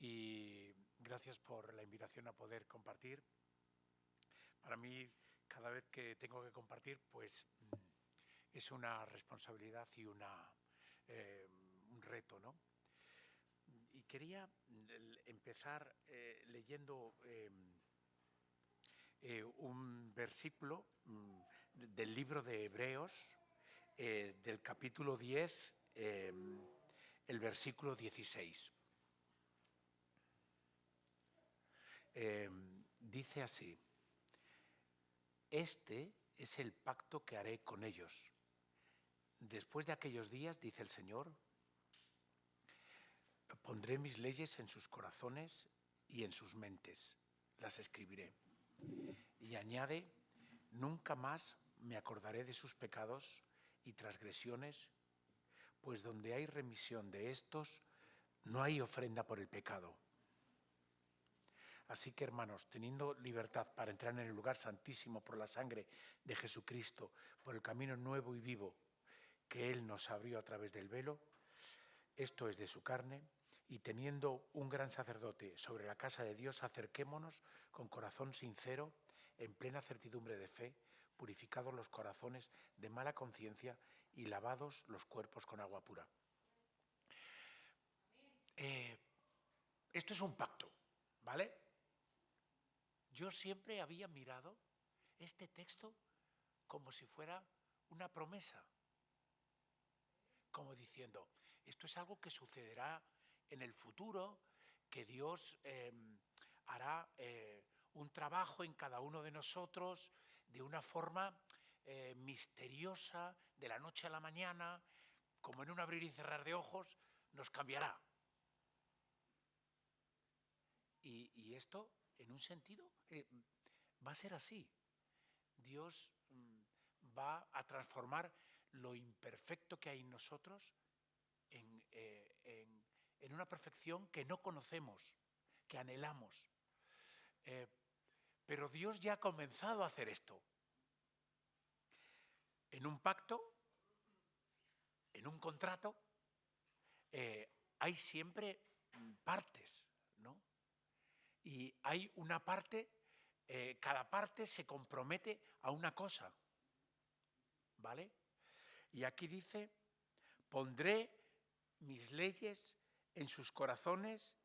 y gracias por la invitación a poder compartir. Para mí, cada vez que tengo que compartir, pues es una responsabilidad y un reto, ¿no? Y quería empezar leyendo un versículo del libro de Hebreos, del capítulo 10, el versículo 16. Dice así: este es el pacto que haré con ellos. Después de aquellos días, dice el Señor, pondré mis leyes en sus corazones y en sus mentes, las escribiré. Y añade, nunca más me acordaré de sus pecados y transgresiones, pues donde hay remisión de estos, no hay ofrenda por el pecado. Así que, hermanos, teniendo libertad para entrar en el lugar santísimo por la sangre de Jesucristo, por el camino nuevo y vivo que Él nos abrió a través del velo, esto es de su carne, y teniendo un gran sacerdote sobre la casa de Dios, acerquémonos con corazón sincero, en plena certidumbre de fe, purificados los corazones de mala conciencia y lavados los cuerpos con agua pura. Esto es un pacto, ¿vale? Yo siempre había mirado este texto como si fuera una promesa, como diciendo, esto es algo que sucederá en el futuro, que Dios hará un trabajo en cada uno de nosotros de una forma misteriosa, de la noche a la mañana, como en un abrir y cerrar de ojos, nos cambiará. Y esto, en un sentido, va a ser así. Dios va a transformar lo imperfecto que hay en nosotros en una perfección que no conocemos, que anhelamos. Pero Dios ya ha comenzado a hacer esto. En un pacto, en un contrato, hay siempre partes, ¿no? Y hay una parte, cada parte se compromete a una cosa, ¿vale? Y aquí dice, pondré mis leyes en sus corazones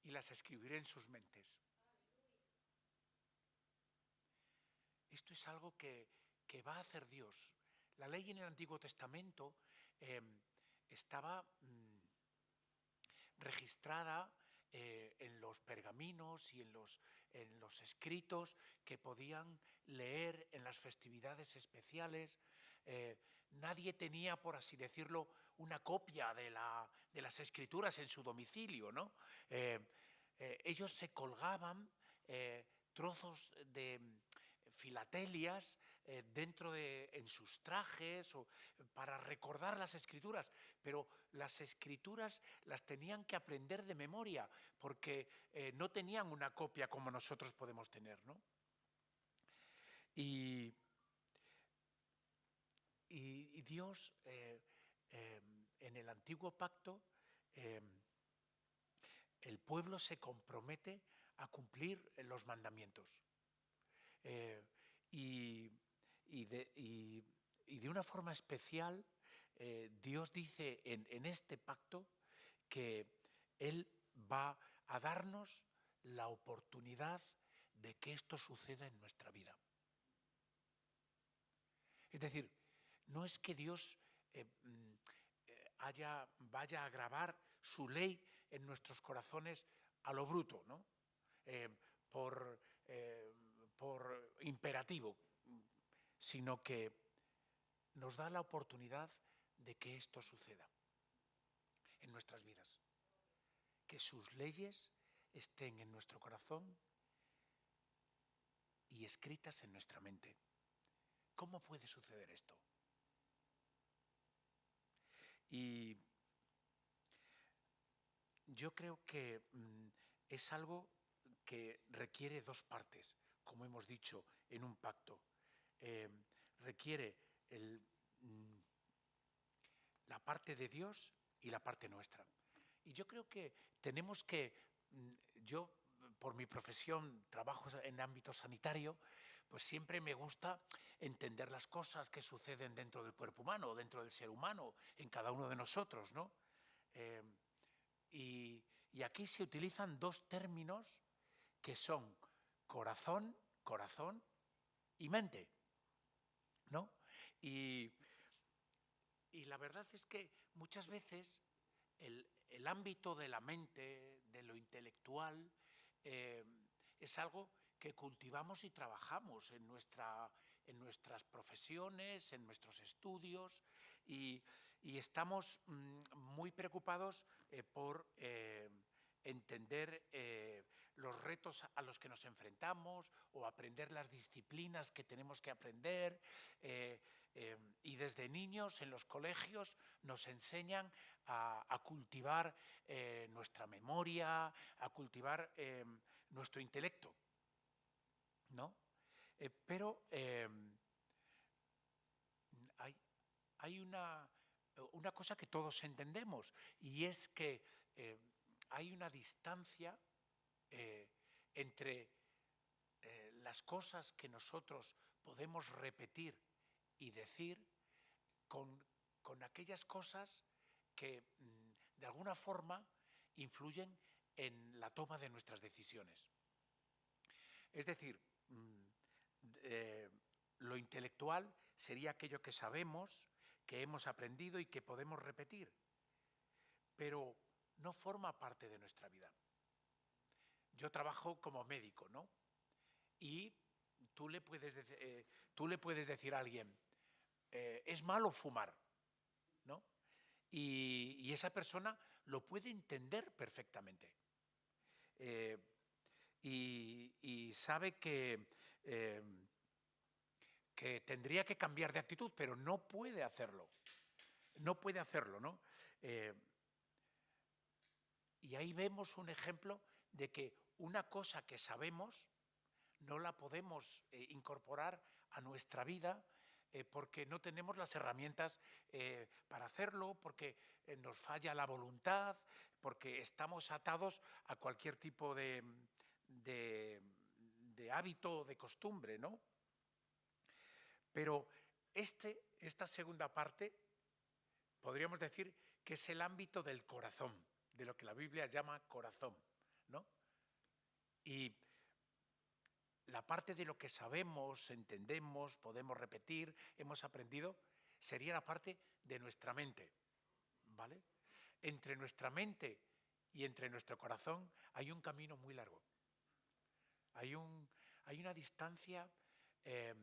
y las escribiré en sus mentes. Esto es algo que va a hacer Dios. La ley en el Antiguo Testamento estaba registrada en los pergaminos y en los escritos que podían leer en las festividades especiales. Nadie tenía, por así decirlo, una copia de las escrituras en su domicilio, ¿no? Ellos se colgaban trozos de filatelias en sus trajes para recordar las escrituras, pero las escrituras las tenían que aprender de memoria porque no tenían una copia como nosotros podemos tener, ¿no? Y Dios en el antiguo pacto el pueblo se compromete a cumplir los mandamientos. Y de una forma especial, Dios dice en este pacto que Él va a darnos la oportunidad de que esto suceda en nuestra vida. Es decir, no es que Dios vaya a grabar su ley en nuestros corazones a lo bruto, ¿no? Por imperativo, sino que nos da la oportunidad de que esto suceda en nuestras vidas. Que sus leyes estén en nuestro corazón y escritas en nuestra mente. ¿Cómo puede suceder esto? Y yo creo que es algo que requiere dos partes, como hemos dicho en un pacto. Requiere la parte de Dios y la parte nuestra. Y yo creo que tenemos que, yo por mi profesión trabajo en ámbito sanitario, pues siempre me gusta entender las cosas que suceden dentro del cuerpo humano, dentro del ser humano, en cada uno de nosotros, ¿no? Eh, y, y aquí se utilizan dos términos que son corazón y mente, ¿no? Y, y la verdad es que muchas veces el ámbito de la mente, de lo intelectual, eh, es algo que cultivamos y trabajamos en nuestras profesiones, en nuestros estudios, y, y estamos muy preocupados por entender los retos a los que nos enfrentamos o aprender las disciplinas que tenemos que aprender. eh, y desde niños en los colegios nos enseñan a cultivar nuestra memoria, a cultivar nuestro intelecto, ¿no? Pero hay, hay una cosa que todos entendemos, y es que hay una distancia eh, entre las cosas que nosotros podemos repetir y decir con, con aquellas cosas que de alguna forma influyen en la toma de nuestras decisiones. Es decir, eh, lo intelectual sería aquello que sabemos, que hemos aprendido y que podemos repetir, pero no forma parte de nuestra vida. Yo trabajo como médico, ¿no? Y tú le puedes decir a alguien, es malo fumar, ¿no? Y esa persona lo puede entender perfectamente. Eh, y sabe eh, que tendría que cambiar de actitud, pero no puede hacerlo. No puede hacerlo, ¿no? Eh, y ahí vemos un ejemplo de que una cosa que sabemos no la podemos incorporar a nuestra vida porque no tenemos las herramientas para hacerlo, porque nos falla la voluntad, porque estamos atados a cualquier tipo de, de hábito o de costumbre, ¿no? Pero esta segunda parte podríamos decir que es el ámbito del corazón, de lo que la Biblia llama corazón, ¿no? Y la parte de lo que sabemos, entendemos, podemos repetir, hemos aprendido, sería la parte de nuestra mente, ¿vale? Entre nuestra mente y entre nuestro corazón hay un camino muy largo. Hay una distancia eh,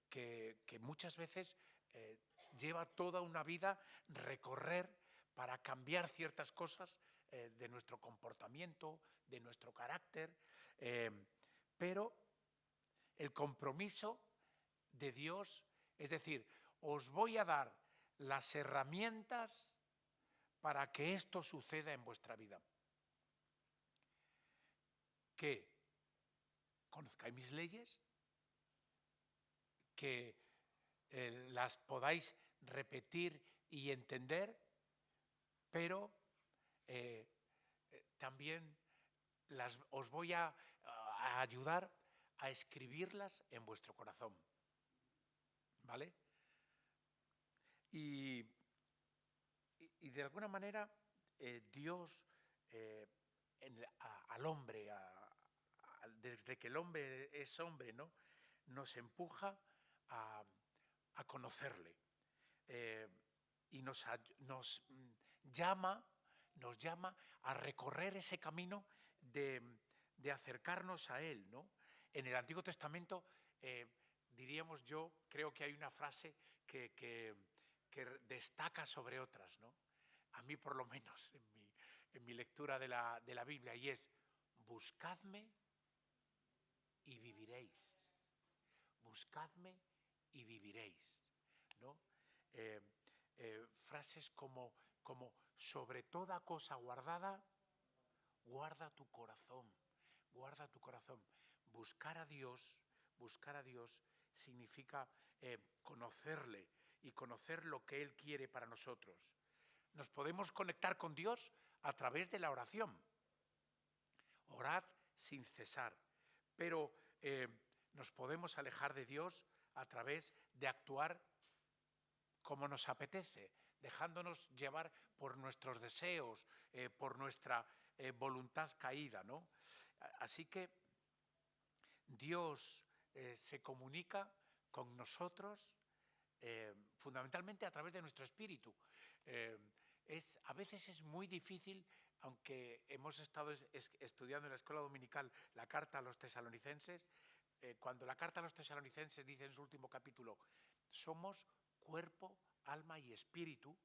que muchas veces lleva toda una vida recorrer para cambiar ciertas cosas de nuestro comportamiento, de nuestro carácter, eh, pero el compromiso de Dios, es decir, os voy a dar las herramientas para que esto suceda en vuestra vida. Que conozcáis mis leyes, que las podáis repetir y entender, pero también os voy a ayudar a escribirlas en vuestro corazón, ¿vale? Y de alguna manera Dios al hombre, desde que el hombre es hombre, ¿no? Nos empuja a, a conocerle y nos llama a recorrer ese camino de acercarnos a Él, ¿no? En el Antiguo Testamento, diríamos yo, creo que hay una frase que destaca sobre otras, ¿no? A mí por lo menos en mi lectura de la Biblia, y es: buscadme y viviréis. Buscadme y viviréis, ¿no? Frases como sobre toda cosa guardada, guarda tu corazón, guarda tu corazón. Buscar a Dios significa conocerle y conocer lo que Él quiere para nosotros. Nos podemos conectar con Dios a través de la oración. Orad sin cesar. Pero nos podemos alejar de Dios a través de actuar como nos apetece, dejándonos llevar por nuestros deseos, por nuestra voluntad caída, ¿no? Así que Dios se comunica con nosotros fundamentalmente a través de nuestro espíritu. A veces es muy difícil, aunque hemos estado estudiando en la escuela dominical la carta a los tesalonicenses, cuando la carta a los tesalonicenses dice en su último capítulo, somos cuerpo, alma y espíritu,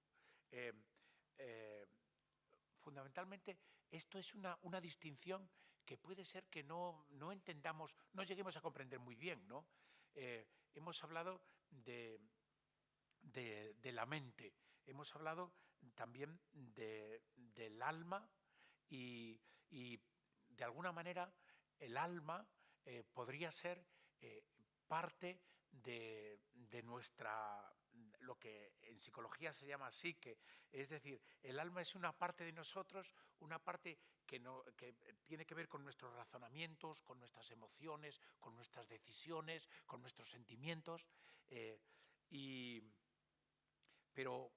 fundamentalmente esto es una distinción que puede ser que no entendamos, no lleguemos a comprender muy bien, ¿no? Hemos hablado de la mente, hemos hablado también del alma y de alguna manera el alma podría ser parte de nuestra, lo que en psicología se llama psique, es decir, el alma es una parte de nosotros, una parte que tiene que ver con nuestros razonamientos, con nuestras emociones, con nuestras decisiones, con nuestros sentimientos, pero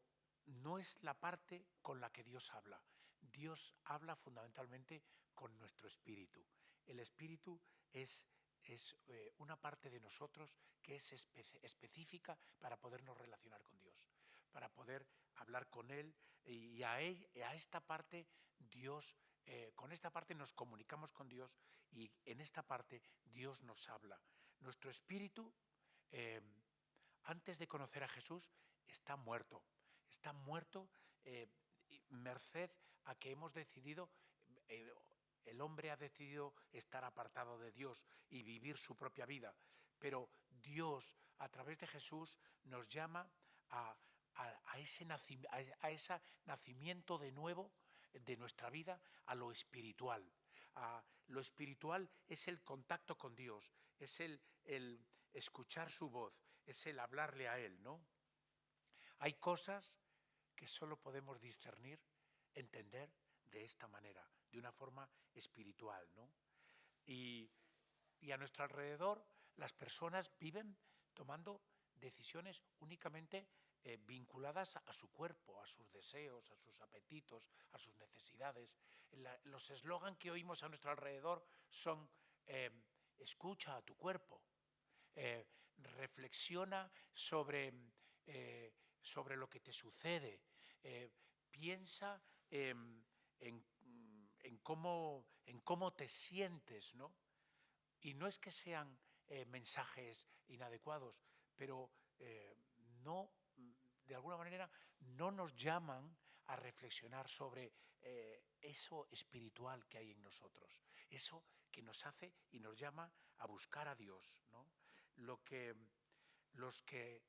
no es la parte con la que Dios habla. Dios habla fundamentalmente con nuestro espíritu. El espíritu es una parte de nosotros que es específica para podernos relacionar con Dios, para poder hablar con Él y a esta parte Dios, con esta parte nos comunicamos con Dios y en esta parte Dios nos habla. Nuestro espíritu, antes de conocer a Jesús, está muerto merced a que hemos decidido, el hombre ha decidido estar apartado de Dios y vivir su propia vida, pero Dios a través de Jesús nos llama a ese nacimiento de nuevo de nuestra vida, a lo espiritual. Lo espiritual es el contacto con Dios, es el escuchar su voz, es el hablarle a Él, ¿no? Hay cosas que solo podemos discernir, entender de esta manera, de una forma espiritual, ¿no? Y a nuestro alrededor las personas viven tomando decisiones únicamente vinculadas a su cuerpo, a sus deseos, a sus apetitos, a sus necesidades. Los eslogan que oímos a nuestro alrededor son escucha a tu cuerpo, reflexiona sobre lo que te sucede, piensa en cómo te sientes, ¿no? Y no es que sean mensajes inadecuados, pero no, de alguna manera no nos llaman a reflexionar sobre eso espiritual que hay en nosotros, eso que nos hace y nos llama a buscar a Dios, ¿no? Los que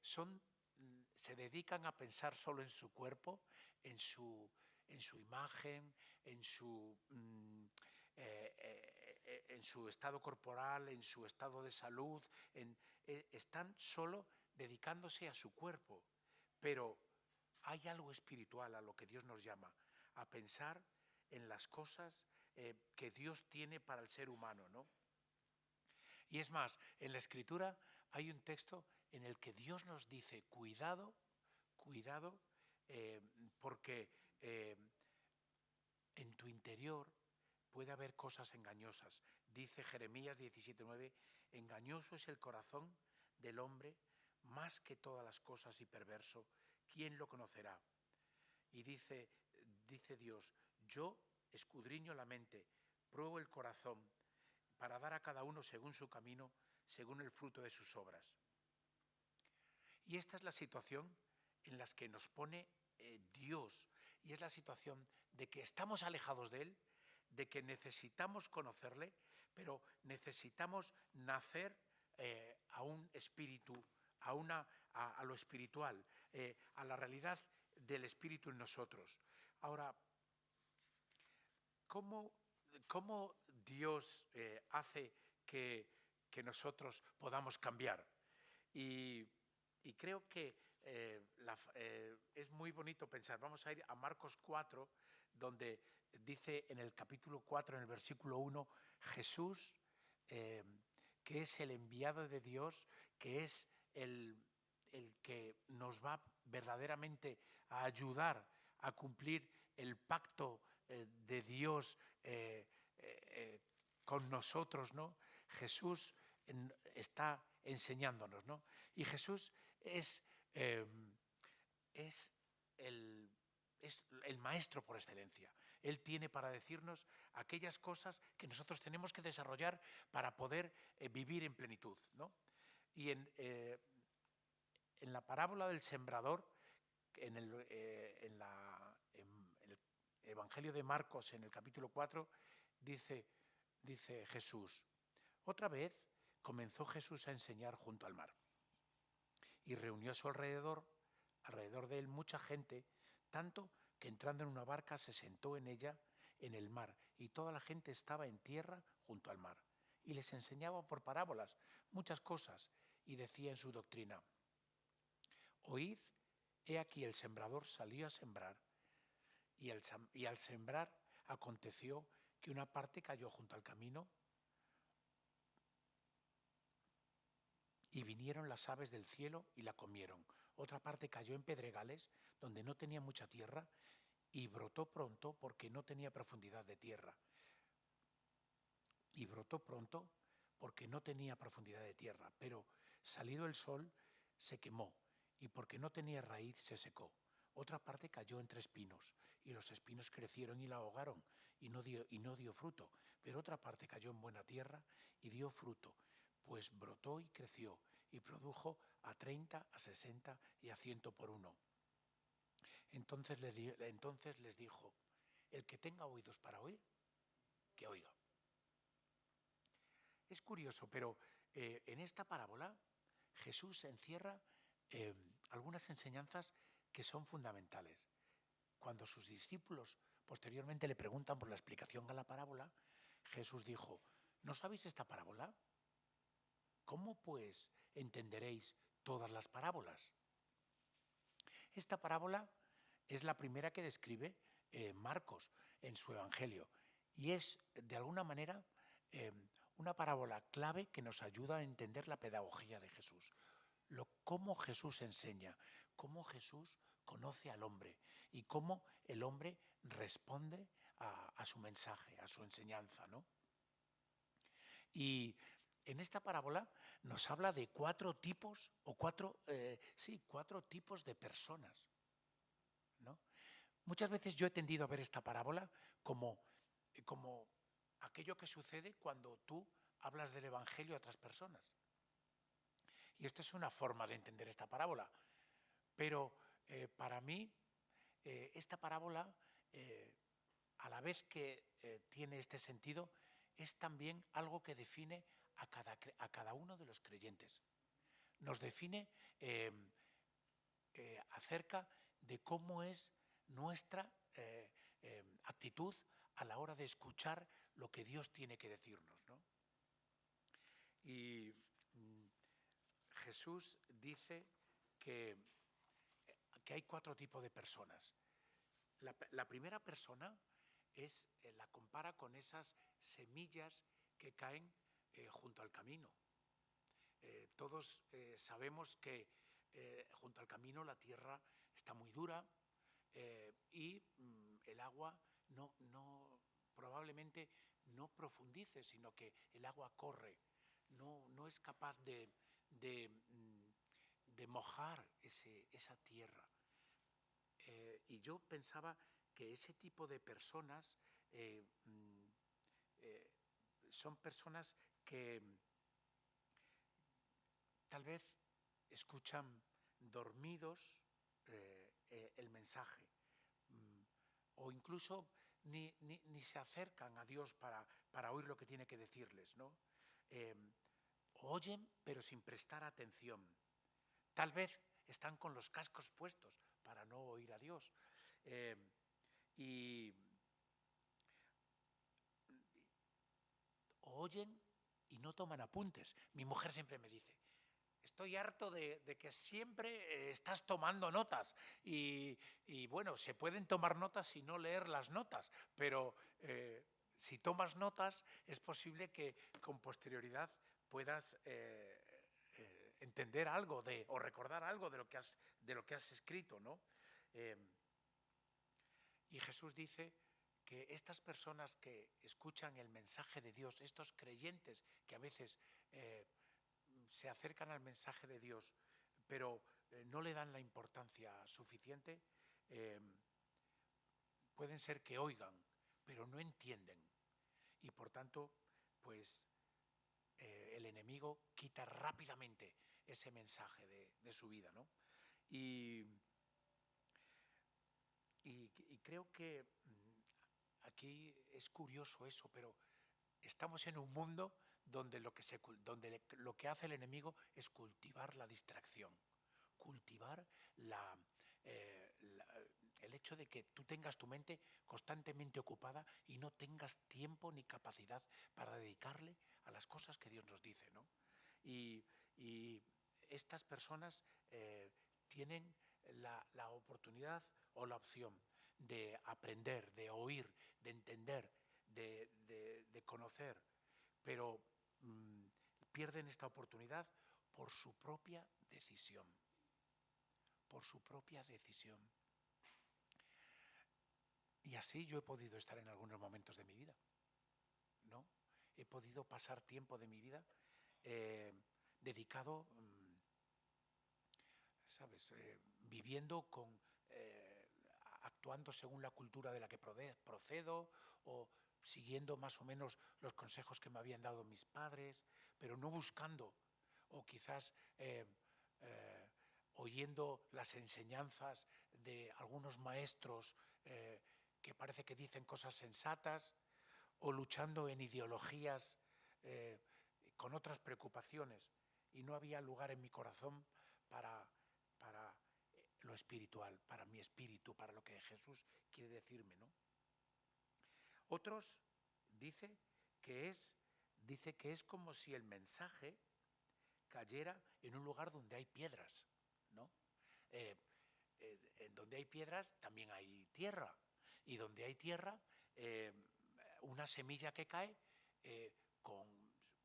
se dedican a pensar solo en su cuerpo, en su imagen, en su estado corporal, en su estado de salud, están solo dedicándose a su cuerpo. Pero hay algo espiritual a lo que Dios nos llama, a pensar en las cosas que Dios tiene para el ser humano, ¿no? Y es más, en la Escritura hay un texto en el que Dios nos dice, cuidado, porque en tu interior puede haber cosas engañosas. Dice Jeremías 17:9, engañoso es el corazón del hombre más que todas las cosas y perverso. ¿Quién lo conocerá? Y dice Dios, yo escudriño la mente, pruebo el corazón, para dar a cada uno según su camino, según el fruto de sus obras. Y esta es la situación en la que nos pone Dios, y es la situación de que estamos alejados de Él, de que necesitamos conocerle, pero necesitamos nacer a un espíritu, a lo espiritual, a la realidad del espíritu en nosotros. Ahora, ¿cómo Dios hace que nosotros podamos cambiar? Y creo que es muy bonito pensar. Vamos a ir a Marcos 4, donde dice en el capítulo 4, en el versículo 1, Jesús, eh, que es el enviado de Dios, que es el que nos va verdaderamente a ayudar a cumplir el pacto de Dios con nosotros, ¿no? Jesús está enseñándonos, ¿no? Y Jesús es, eh, es, el, es el maestro por excelencia. Él tiene para decirnos aquellas cosas que nosotros tenemos que desarrollar para poder vivir en plenitud, ¿no? Y en la parábola del sembrador, en el Evangelio de Marcos, en el capítulo 4, dice Jesús: otra vez comenzó Jesús a enseñar junto al mar y reunió a su alrededor de él mucha gente, tanto que entrando en una barca se sentó en ella en el mar, y toda la gente estaba en tierra junto al mar. Y les enseñaba por parábolas muchas cosas, y decía en su doctrina: oíd, he aquí el sembrador salió a sembrar, y al sembrar aconteció que una parte cayó junto al camino, y vinieron las aves del cielo y la comieron. Otra parte cayó en pedregales, donde no tenía mucha tierra, y brotó pronto porque no tenía profundidad de tierra. Y brotó pronto porque no tenía profundidad de tierra, pero salido el sol se quemó, y porque no tenía raíz se secó. Otra parte cayó entre espinos, y los espinos crecieron y la ahogaron, y no dio fruto. Pero otra parte cayó en buena tierra y dio fruto, pues brotó y creció, y produjo a 30, a 60 y a 100 por uno. Entonces les dijo: el que tenga oídos para oír, que oiga. Es curioso, pero en esta parábola Jesús encierra algunas enseñanzas que son fundamentales. Cuando sus discípulos posteriormente le preguntan por la explicación a la parábola, Jesús dijo: ¿no sabéis esta parábola? ¿Cómo pues entenderéis todas las parábolas? Esta parábola es la primera que describe Marcos en su Evangelio, y es de alguna manera una parábola clave que nos ayuda a entender la pedagogía de Jesús. Cómo Jesús enseña, cómo Jesús conoce al hombre y cómo el hombre responde a su mensaje, a su enseñanza, ¿no? Y en esta parábola nos habla de cuatro tipos de personas, ¿no? Muchas veces yo he tendido a ver esta parábola como aquello que sucede cuando tú hablas del Evangelio a otras personas. Y esto es una forma de entender esta parábola. Pero para mí, esta parábola, a la vez que tiene este sentido, es también algo que define a cada uno de los creyentes. Nos define acerca de cómo es nuestra actitud a la hora de escuchar lo que Dios tiene que decirnos, ¿no? Y Jesús dice que hay cuatro tipos de personas. La primera persona la compara con esas semillas que caen junto al camino. Todos sabemos que junto al camino la tierra está muy dura y el agua probablemente no profundice, sino que el agua corre. No es capaz de mojar esa tierra. Y yo pensaba que ese tipo de personas son personas que tal vez escuchan dormidos el mensaje, o incluso ni se acercan a Dios para oír lo que tiene que decirles, ¿no? Oyen pero sin prestar atención. Tal vez están con los cascos puestos para no oír a Dios. Y oyen y no toman apuntes. Mi mujer siempre me dice: estoy harto de que siempre estás tomando notas y, bueno, se pueden tomar notas y no leer las notas, pero si tomas notas es posible que con posterioridad puedas entender algo o recordar algo de lo que has escrito, ¿no? Eh, y Jesús dice que estas personas que escuchan el mensaje de Dios, estos creyentes que a veces eh, se acercan al mensaje de Dios, pero no le dan la importancia suficiente, eh, pueden ser que oigan, pero no entienden. Y por tanto, pues el enemigo quita rápidamente ese mensaje de su vida, ¿no? Y, y creo que aquí es curioso eso, pero estamos en un mundo donde lo que hace el enemigo es cultivar la distracción, cultivar la, el hecho de que tú tengas tu mente constantemente ocupada y no tengas tiempo ni capacidad para dedicarle a las cosas que Dios nos dice, ¿no? Y estas personas tienen la oportunidad o la opción de aprender, de oír, de entender, de conocer, pero pierden esta oportunidad por su propia decisión, por su propia decisión. Y así yo he podido estar en algunos momentos de mi vida, ¿no? He podido pasar tiempo de mi vida dedicado, ¿sabes? Viviendo actuando según la cultura de la que procedo o siguiendo más o menos los consejos que me habían dado mis padres, pero no buscando o quizás oyendo las enseñanzas de algunos maestros que parece que dicen cosas sensatas o luchando en ideologías eh, con otras preocupaciones y no había lugar en mi corazón para lo espiritual, para mi espíritu, para lo que Jesús quiere decirme, ¿no? Otros dice dice que es como si el mensaje cayera en un lugar donde hay piedras, ¿no? Eh, en donde hay piedras también hay tierra y donde hay tierra una semilla que cae con,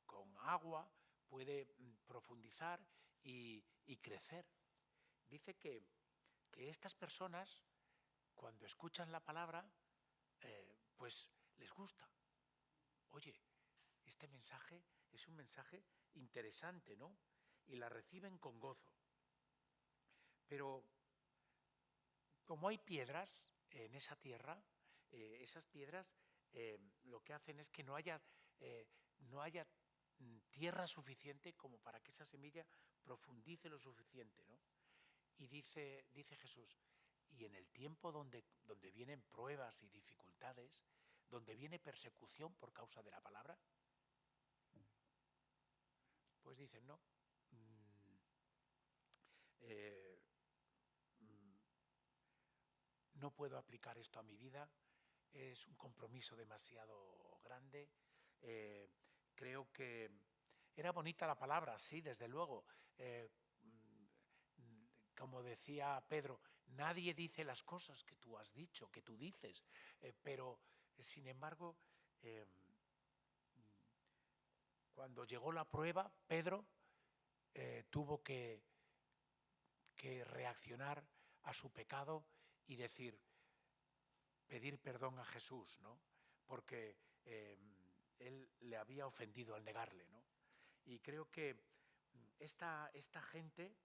con agua puede profundizar y crecer. Dice que estas personas, cuando escuchan la palabra, pues les gusta. Oye, este mensaje es un mensaje interesante, ¿no? Y la reciben con gozo. Pero como hay piedras en esa tierra, esas piedras lo que hacen es que no haya tierra suficiente como para que esa semilla profundice lo suficiente, ¿no? Y dice Jesús, y en el tiempo donde vienen pruebas y dificultades, donde viene persecución por causa de la palabra, pues dicen, no, eh, no puedo aplicar esto a mi vida, es un compromiso demasiado grande, creo que era bonita la palabra, sí, desde luego, como decía Pedro, nadie dice las cosas que tú has dicho, que tú dices, pero sin embargo, cuando llegó la prueba, Pedro tuvo que reaccionar a su pecado y pedir perdón a Jesús, ¿no? Porque él le había ofendido al negarle, ¿no? Y creo que esta gente,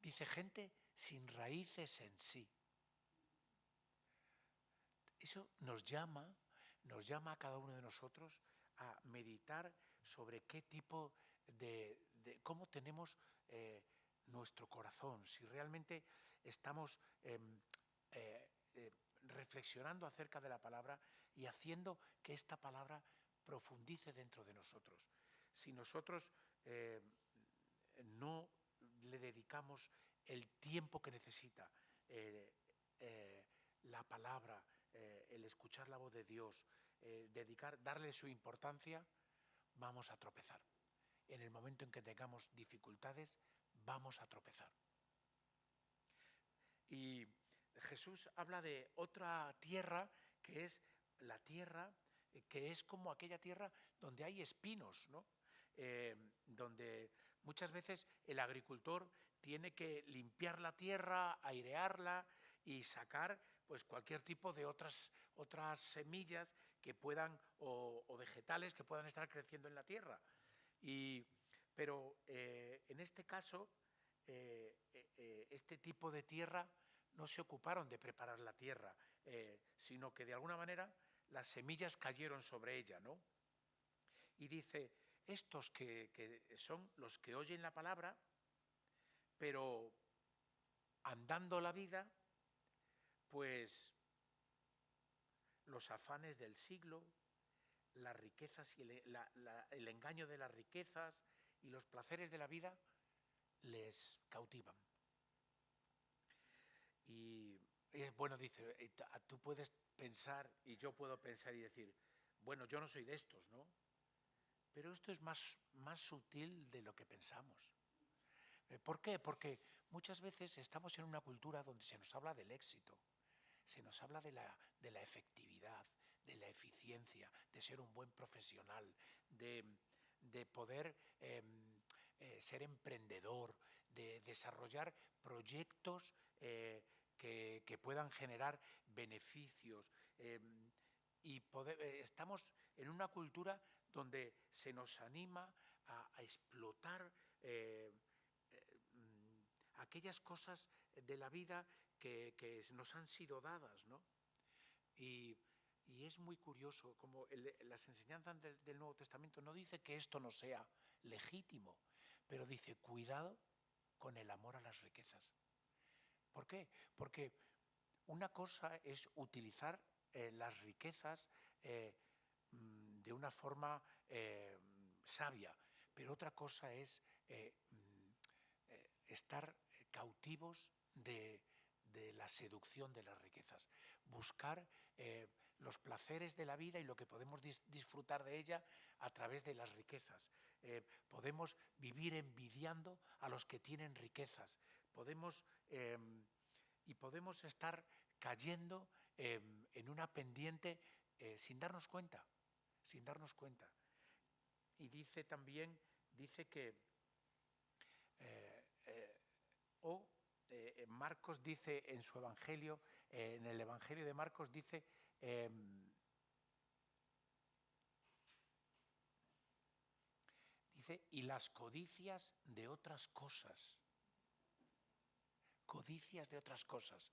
dice gente sin raíces en sí. Eso nos llama a cada uno de nosotros a meditar sobre qué tipo cómo tenemos nuestro corazón, si realmente estamos reflexionando acerca de la palabra y haciendo que esta palabra profundice dentro de nosotros. Si nosotros no le dedicamos el tiempo que necesita la palabra, el escuchar la voz de Dios, darle su importancia, vamos a tropezar. en el momento en que tengamos dificultades, vamos a tropezar. Y Jesús habla de otra tierra que es la tierra que es como aquella tierra donde hay espinos, ¿no? Donde muchas veces el agricultor tiene que limpiar la tierra, airearla y sacar pues cualquier tipo de otras semillas que puedan o vegetales que puedan estar creciendo en la tierra. Pero en este caso, este tipo de tierra no se ocuparon de preparar la tierra, sino que de alguna manera las semillas cayeron sobre ella, ¿no? Y dice, estos que son los que oyen la palabra, pero andando la vida, pues los afanes del siglo, las riquezas y el engaño de las riquezas y los placeres de la vida les cautivan. Y bueno, dice, tú puedes pensar y yo puedo pensar y decir, bueno, yo no soy de estos, ¿no? Pero esto es más sutil de lo que pensamos. ¿Por qué? Porque muchas veces estamos en una cultura donde se nos habla del éxito, se nos habla de la efectividad, de la eficiencia, de ser un buen profesional, de poder ser emprendedor, de desarrollar proyectos que puedan generar beneficios. Estamos en una cultura donde se nos anima a explotar aquellas cosas de la vida que nos han sido dadas, ¿no? Y es muy curioso como las enseñanzas del Nuevo Testamento no dice que esto no sea legítimo, pero dice cuidado con el amor a las riquezas. ¿Por qué? Porque una cosa es utilizar las riquezas de una forma sabia, pero otra cosa es estar cautivos de la seducción de las riquezas, buscar los placeres de la vida y lo que podemos disfrutar de ella a través de las riquezas. Podemos vivir envidiando a los que tienen riquezas, podemos estar cayendo en una pendiente sin darnos cuenta, Y dice también, que Marcos dice en su evangelio, en el evangelio de Marcos dice, y las codicias de otras cosas. Codicias de otras cosas.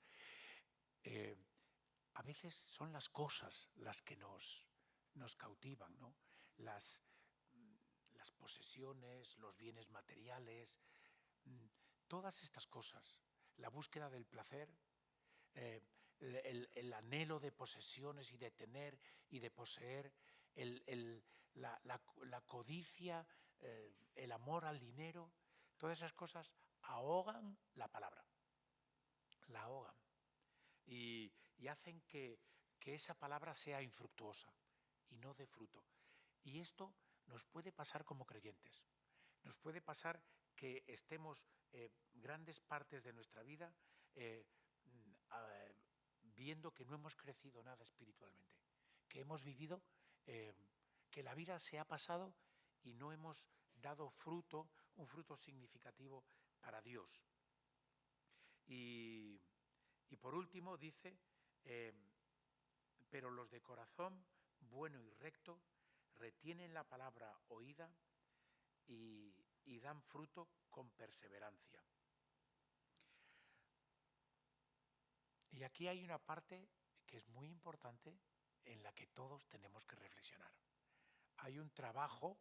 A veces son las cosas las que nos cautivan, ¿no? Las posesiones, los bienes materiales, todas estas cosas, la búsqueda del placer, el anhelo de posesiones y de tener y de poseer, la codicia, el amor al dinero, todas esas cosas ahogan la palabra, la ahogan y hacen que esa palabra sea infructuosa y no dé fruto. Y esto nos puede pasar como creyentes, nos puede pasar que estemos grandes partes de nuestra vida viendo que no hemos crecido nada espiritualmente, que hemos vivido, que la vida se ha pasado y no hemos dado fruto, un fruto significativo para Dios. Y por último dice, pero los de corazón bueno y recto retienen la palabra oída y dan fruto con perseverancia. Y aquí hay una parte que es muy importante en la que todos tenemos que reflexionar. Hay un trabajo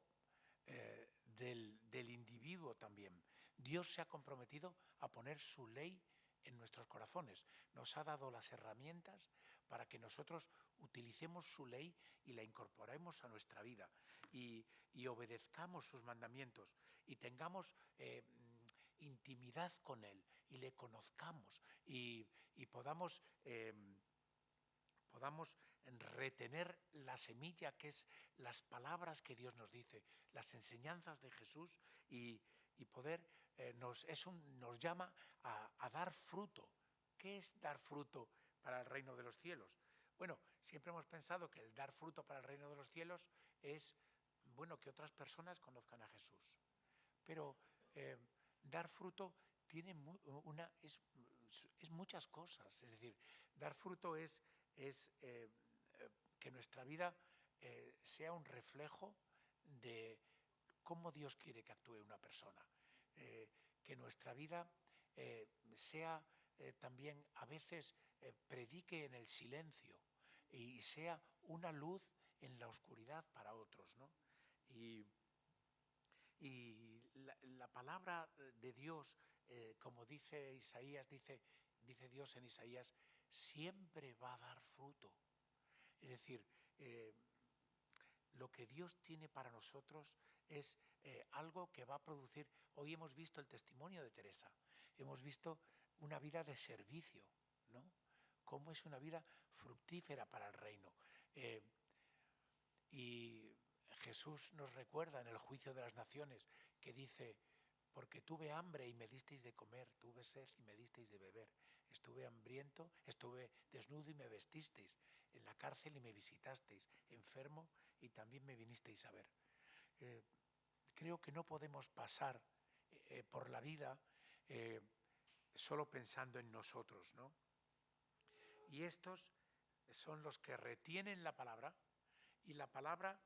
del individuo también. Dios se ha comprometido a poner su ley en nuestros corazones. Nos ha dado las herramientas para que nosotros utilicemos su ley y la incorporemos a nuestra vida y obedezcamos sus mandamientos y tengamos intimidad con Él y le conozcamos y podamos podamos retener la semilla, que es las palabras que Dios nos dice, las enseñanzas de Jesús, y poder, nos llama a dar fruto. ¿Qué es dar fruto para el reino de los cielos? Bueno, siempre hemos pensado que el dar fruto para el reino de los cielos es, bueno, que otras personas conozcan a Jesús. Pero dar fruto tiene es muchas cosas. Es decir, dar fruto es que nuestra vida sea un reflejo de cómo Dios quiere que actúe una persona. Que nuestra vida sea también, a veces, predique en el silencio y sea una luz en la oscuridad para otros, ¿no? Y la palabra de Dios, como dice Isaías, dice Dios en Isaías, siempre va a dar fruto. Es decir, lo que Dios tiene para nosotros es algo que va a producir. Hoy hemos visto el testimonio de Teresa, hemos visto una vida de servicio, ¿no? Cómo es una vida fructífera para el reino. Y Jesús nos recuerda en el juicio de las naciones que dice: porque tuve hambre y me disteis de comer, tuve sed y me disteis de beber, estuve hambriento, estuve desnudo y me vestisteis, en la cárcel y me visitasteis, enfermo y también me vinisteis a ver. Creo que no podemos pasar por la vida solo pensando en nosotros, ¿no? Y estos son los que retienen la palabra, y la palabra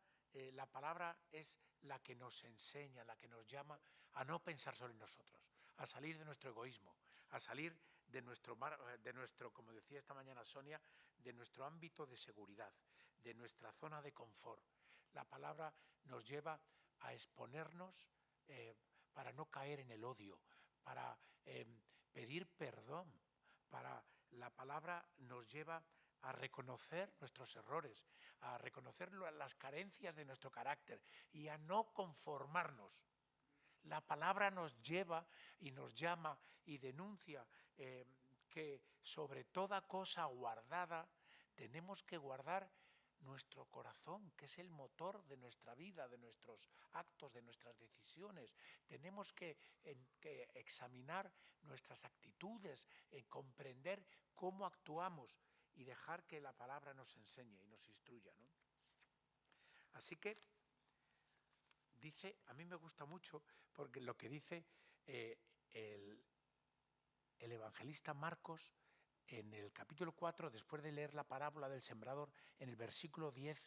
es la que nos enseña, la que nos llama a no pensar solo en nosotros, a salir de nuestro egoísmo, a salir de nuestro, como decía esta mañana Sonia, de nuestro ámbito de seguridad, de nuestra zona de confort. La palabra nos lleva a exponernos para no caer en el odio, para pedir perdón. La palabra nos lleva a reconocer nuestros errores, a reconocer las carencias de nuestro carácter y a no conformarnos. La palabra nos lleva y nos llama y denuncia que sobre toda cosa guardada tenemos que guardar nuestro corazón, que es el motor de nuestra vida, de nuestros actos, de nuestras decisiones. Tenemos que examinar nuestras actitudes, comprender cómo actuamos y dejar que la palabra nos enseñe y nos instruya, ¿no? Así que dice, a mí me gusta mucho, porque lo que dice el evangelista Marcos en el capítulo 4, después de leer la parábola del sembrador, en el versículo 10,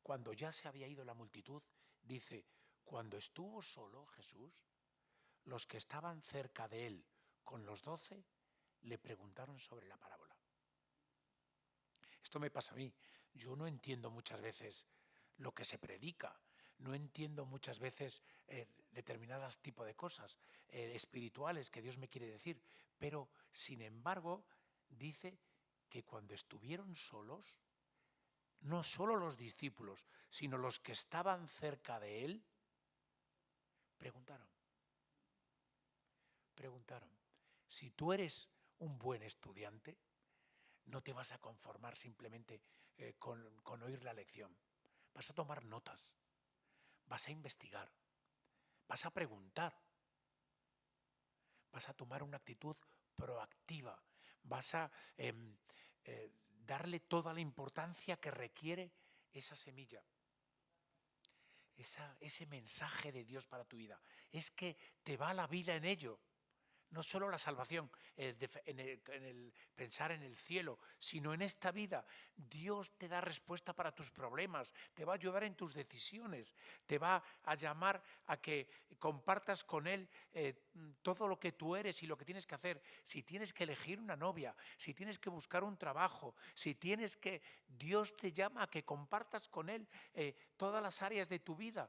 cuando ya se había ido la multitud, dice: cuando estuvo solo Jesús, los que estaban cerca de él con los 12 le preguntaron sobre la parábola. Esto me pasa a mí. Yo no entiendo muchas veces lo que se predica, no entiendo muchas veces determinadas tipos de cosas espirituales que Dios me quiere decir, pero sin embargo dice que cuando estuvieron solos, no solo los discípulos, sino los que estaban cerca de él, preguntaron. Si tú eres un buen estudiante, no te vas a conformar simplemente con oír la lección. Vas a tomar notas, vas a investigar, vas a preguntar, vas a tomar una actitud proactiva, vas a darle toda la importancia que requiere esa semilla, ese mensaje de Dios para tu vida. Es que te va la vida en ello. No solo la salvación, en el pensar en el cielo, sino en esta vida. Dios te da respuesta para tus problemas, te va a ayudar en tus decisiones, te va a llamar a que compartas con Él todo lo que tú eres y lo que tienes que hacer. Si tienes que elegir una novia, si tienes que buscar un trabajo, Dios te llama a que compartas con Él todas las áreas de tu vida.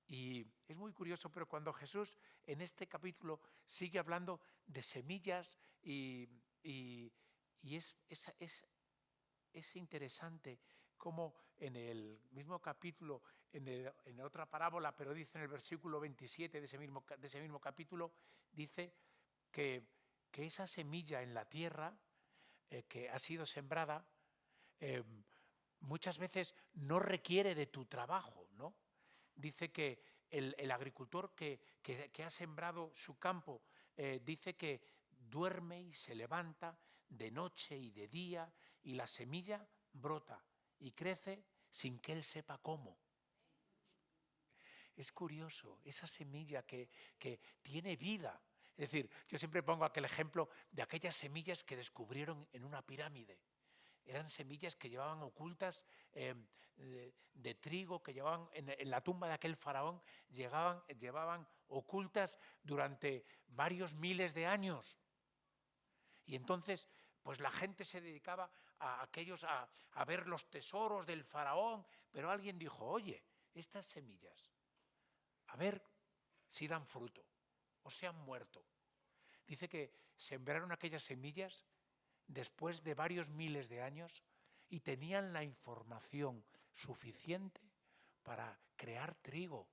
Y es muy curioso, pero cuando Jesús en este capítulo sigue hablando de semillas y es interesante cómo en el mismo capítulo, en otra parábola, pero dice en el versículo 27 de ese mismo capítulo, dice que esa semilla en la tierra que ha sido sembrada, muchas veces no requiere de tu trabajo, ¿no? Dice que el agricultor que ha sembrado su campo, dice que duerme y se levanta de noche y de día y la semilla brota y crece sin que él sepa cómo. Es curioso, esa semilla que tiene vida. Es decir, yo siempre pongo aquel ejemplo de aquellas semillas que descubrieron en una pirámide. Eran semillas que llevaban ocultas de trigo, que llevaban en la tumba de aquel faraón, llevaban ocultas durante varios miles de años. Y entonces, pues la gente se dedicaba a ver los tesoros del faraón, pero alguien dijo, oye, estas semillas, a ver si dan fruto o se han muerto. Dice que sembraron aquellas semillas después de varios miles de años y tenían la información suficiente para crear trigo.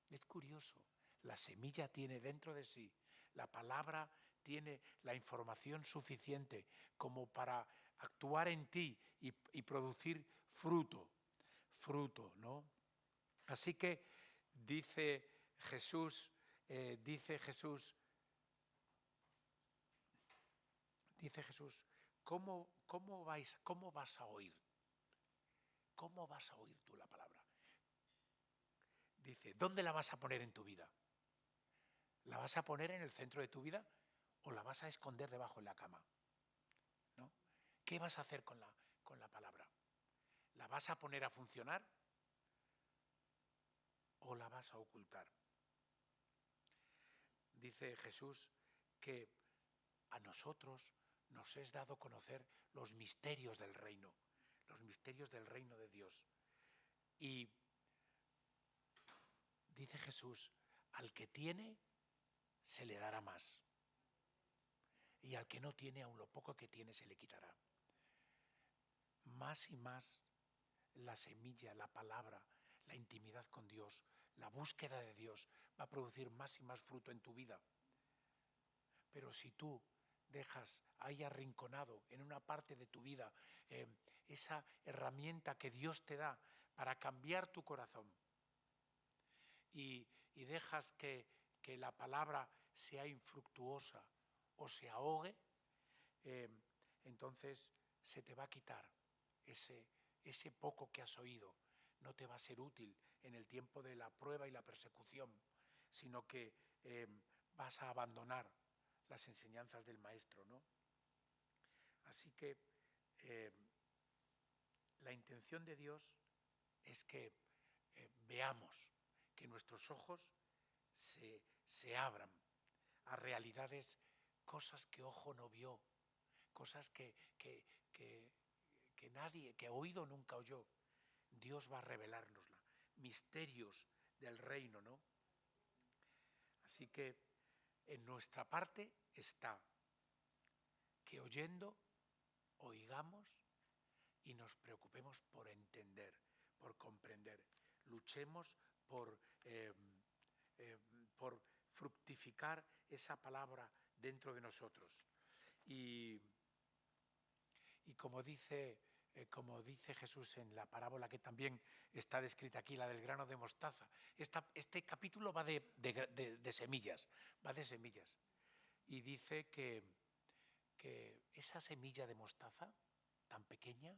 Es curioso, la semilla tiene dentro de sí, la palabra tiene la información suficiente como para actuar en ti y producir fruto, ¿no? Así que dice Jesús, ¿cómo vas a oír? ¿Cómo vas a oír tú la palabra? Dice, ¿dónde la vas a poner en tu vida? ¿La vas a poner en el centro de tu vida o la vas a esconder debajo de la cama? ¿No? ¿Qué vas a hacer con la palabra? ¿La vas a poner a funcionar o la vas a ocultar? Dice Jesús que a nosotros nos es dado conocer los misterios del reino de Dios. Y dice Jesús, al que tiene, se le dará más. Y al que no tiene, aun lo poco que tiene, se le quitará. Más y más la semilla, la palabra, la intimidad con Dios, la búsqueda de Dios va a producir más y más fruto en tu vida. Pero si tú dejas ahí arrinconado en una parte de tu vida esa herramienta que Dios te da para cambiar tu corazón y dejas que la palabra sea infructuosa o se ahogue, entonces se te va a quitar ese poco que has oído. No te va a ser útil en el tiempo de la prueba y la persecución, sino que vas a abandonar las enseñanzas del maestro, ¿no? Así que la intención de Dios es que veamos, que nuestros ojos se abran a realidades, cosas que ojo no vio, cosas que nadie, que oído nunca oyó. Dios va a revelárnosla, misterios del reino, ¿no? Así que en nuestra parte está que oyendo, oigamos y nos preocupemos por entender, por comprender. Luchemos por fructificar esa palabra dentro de nosotros. Y como dice Jesús en la parábola que también está descrita aquí, la del grano de mostaza, este capítulo va de semillas, va de semillas. Y dice que esa semilla de mostaza tan pequeña,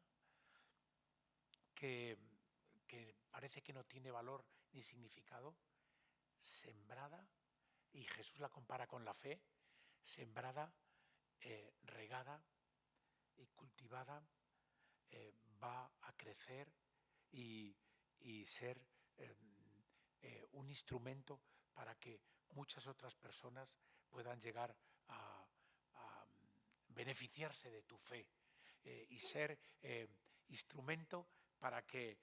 que parece que no tiene valor ni significado, sembrada, y Jesús la compara con la fe, sembrada, regada y cultivada, va a crecer y ser un instrumento para que muchas otras personas puedan llegar a beneficiarse de tu fe y ser instrumento para que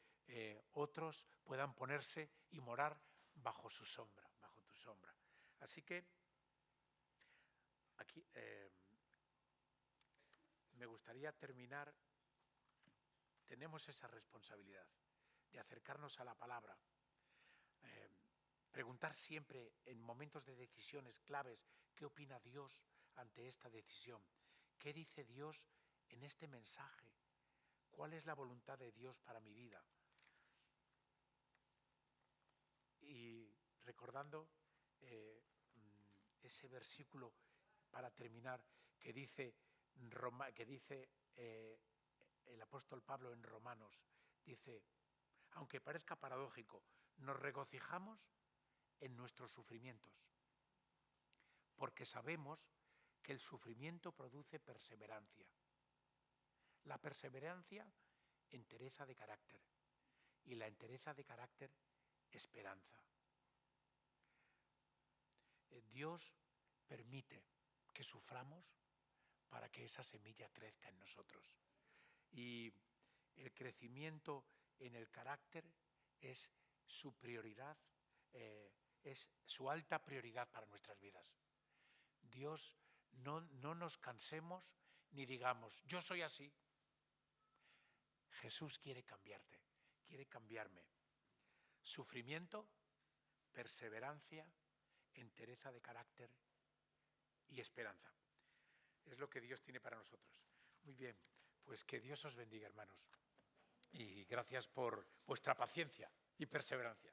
otros puedan ponerse y morar bajo su sombra, bajo tu sombra. Así que aquí me gustaría terminar. Tenemos esa responsabilidad de acercarnos a la palabra, preguntar siempre en momentos de decisiones claves qué opina Dios ante esta decisión ¿Qué dice Dios en este mensaje? ¿Cuál es la voluntad de Dios para mi vida? Y recordando ese versículo para terminar que dice el apóstol Pablo en Romanos, dice, aunque parezca paradójico, nos regocijamos en nuestros sufrimientos, porque sabemos que el sufrimiento produce perseverancia. La perseverancia, entereza de carácter, y la entereza de carácter, esperanza. Dios permite que suframos para que esa semilla crezca en nosotros. Y el crecimiento en el carácter es su prioridad, es su alta prioridad para nuestras vidas. Dios, no nos cansemos ni digamos, yo soy así. Jesús quiere cambiarte, quiere cambiarme. Sufrimiento, perseverancia, entereza de carácter y esperanza. Es lo que Dios tiene para nosotros. Muy bien, pues que Dios os bendiga, hermanos. Y gracias por vuestra paciencia y perseverancia.